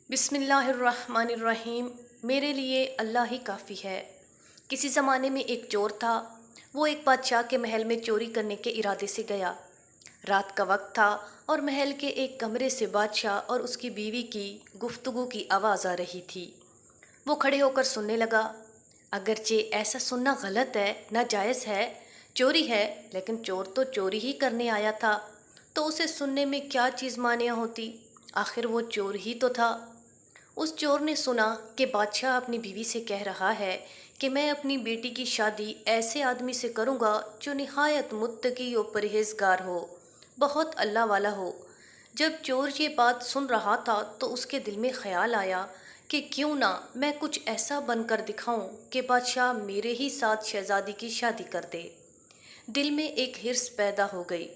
बिस्मिल्लाहिर्रहमानिर्रहीम। मेरे लिए अल्लाह ही काफ़ी है। किसी ज़माने में एक चोर था। वो एक बादशाह के महल में चोरी करने के इरादे से गया। रात का वक्त था और महल के एक कमरे से बादशाह और उसकी बीवी की गुफ्तगू की आवाज़ आ रही थी। वो खड़े होकर सुनने लगा। अगरचे ऐसा सुनना गलत है, नाजायज़ है, चोरी है, लेकिन चोर तो चोरी ही करने आया था, तो उसे सुनने में क्या चीज़ मानिया होती। आखिर वो चोर ही तो था। उस चोर ने सुना कि बादशाह अपनी बीवी से कह रहा है कि मैं अपनी बेटी की शादी ऐसे आदमी से करूँगा जो निहायत मुत्तकी और परहेज़गार हो, बहुत अल्लाह वाला हो। जब चोर ये बात सुन रहा था तो उसके दिल में ख्याल आया कि क्यों ना मैं कुछ ऐसा बनकर दिखाऊं कि बादशाह मेरे ही साथ शहजादी की शादी कर दे। दिल में एक हिर्स पैदा हो गई।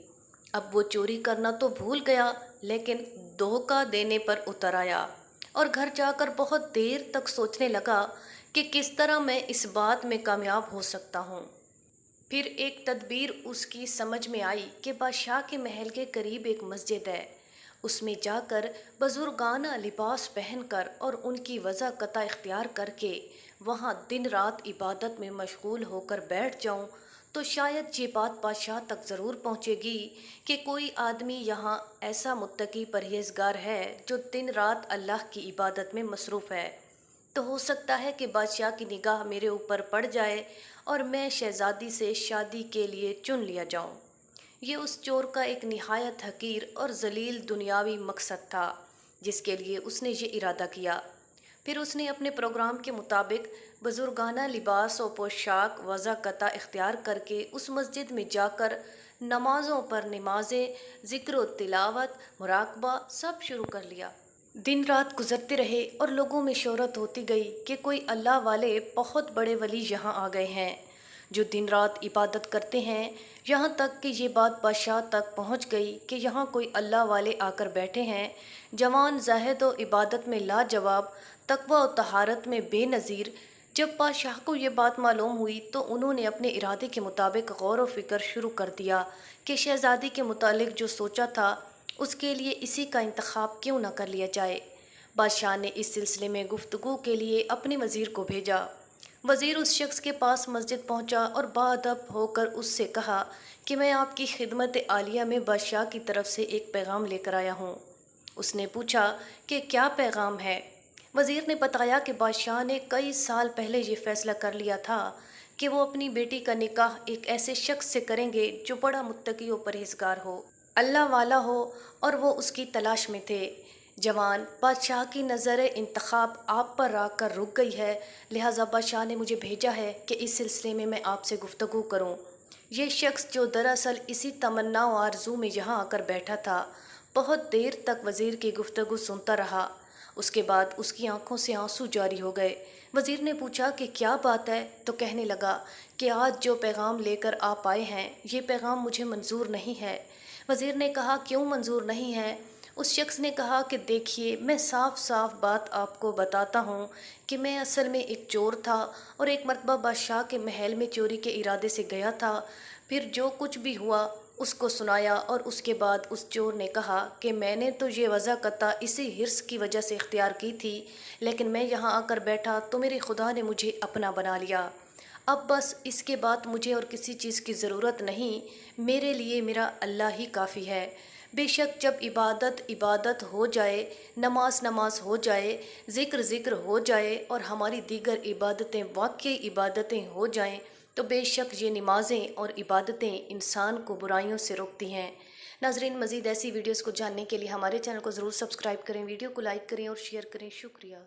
अब वो चोरी करना तो भूल गया, लेकिन धोखा देने पर उतर आया और घर जाकर बहुत देर तक सोचने लगा कि किस तरह मैं इस बात में कामयाब हो सकता हूँ। फिर एक तदबीर उसकी समझ में आई कि बादशाह के महल के करीब एक मस्जिद है। उसमें जाकर बुजुर्गाना लिबास पहनकर और उनकी वज़ाकता इख्तियार करके वहाँ दिन रात इबादत में मशगूल होकर बैठ जाऊँ तो शायद ये बात बादशाह तक ज़रूर पहुँचेगी कि कोई आदमी यहाँ ऐसा मुत्तकी परहेज़गार है जो दिन रात अल्लाह की इबादत में मसरूफ़ है। तो हो सकता है कि बादशाह की निगाह मेरे ऊपर पड़ जाए और मैं शहज़ादी से शादी के लिए चुन लिया जाऊं। ये उस चोर का एक निहायत हकीर और जलील दुनियावी मकसद था जिसके लिए उसने ये इरादा किया। फिर उसने अपने प्रोग्राम के मुताबिक बुजुर्गाना लिबास और पोशाक वज़ाकता इख्तियार करके उस मस्जिद में जाकर नमाज़ों पर नमाज़ें, ज़िक्र व तिलावत, मुराकबा सब शुरू कर लिया। दिन रात गुजरते रहे और लोगों में शोहरत होती गई कि कोई अल्लाह वाले बहुत बड़े वली यहाँ आ गए हैं जो दिन रात इबादत करते हैं। यहाँ तक कि ये बात बादशाह तक पहुँच गई कि यहाँ कोई अल्लाह वाले आकर बैठे हैं, जवान, ज़ाहिद व इबादत में लाजवाब, तकवा और तहारत में बेनज़ीर। जब बादशाह को ये बात मालूम हुई तो उन्होंने अपने इरादे के मुताबिक गौर व फिक्र शुरू कर दिया कि शहज़ादी के मुतालिक जो सोचा था उसके लिए इसी का इंतखाब क्यों न कर लिया जाए। बादशाह ने इस सिलसिले में गुफ्तगू के लिए अपने वज़ीर को भेजा। वज़ीर उस शख्स के पास मस्जिद पहुंचा और बाअदब होकर उससे कहा कि मैं आपकी खिदमत आलिया में बादशाह की तरफ से एक पैगाम लेकर आया हूँ। उसने पूछा कि क्या पैगाम है। वज़ीर ने बताया कि बादशाह ने कई साल पहले ये फ़ैसला कर लिया था कि वो अपनी बेटी का निकाह एक ऐसे शख्स से करेंगे जो बड़ा मुत्तकी और परहेज़गार हो, अल्लाह वाला हो, और वो उसकी तलाश में थे। जवान, बादशाह की नज़र इंतखाब आप पर आकर रुक गई है, लिहाजा बादशाह ने मुझे भेजा है कि इस सिलसिले में मैं आपसे गुफ्तगू करूं। ये शख्स जो दरअसल इसी तमन्ना और आरज़ू में यहाँ आकर बैठा था, बहुत देर तक वज़ीर की गुफ्तगू सुनता रहा। उसके बाद उसकी आंखों से आंसू जारी हो गए। वज़ीर ने पूछा कि क्या बात है, तो कहने लगा कि आज जो पैगाम लेकर आप आए हैं ये पैगाम मुझे मंजूर नहीं है। वज़ीर ने कहा, क्यों मंजूर नहीं है? उस शख्स ने कहा कि देखिए, मैं साफ साफ बात आपको बताता हूँ कि मैं असल में एक चोर था और एक मरतबा बादशाह के महल में चोरी के इरादे से गया था। फिर जो कुछ भी हुआ उसको सुनाया और उसके बाद उस चोर ने कहा कि मैंने तो ये वज़ाकता इसी हिर्स की वजह से इख्तियार की थी, लेकिन मैं यहाँ आकर बैठा तो मेरे खुदा ने मुझे अपना बना लिया। अब बस इसके बाद मुझे और किसी चीज़ की ज़रूरत नहीं, मेरे लिए मेरा अल्लाह ही काफ़ी है। बेशक जब इबादत इबादत हो जाए, नमाज नमाज हो जाए, ज़िक्र ज़िक्र हो जाए और हमारी दीगर इबादतें वाकई इबादतें हो जाएं, तो बेशक ये नमाज़ें और इबादतें इंसान को बुराइयों से रोकती हैं। नाज़रीन, मज़ीद ऐसी वीडियोज़ को जानने के लिए हमारे चैनल को ज़रूर सब्सक्राइब करें, वीडियो को लाइक करें और शेयर करें। शुक्रिया।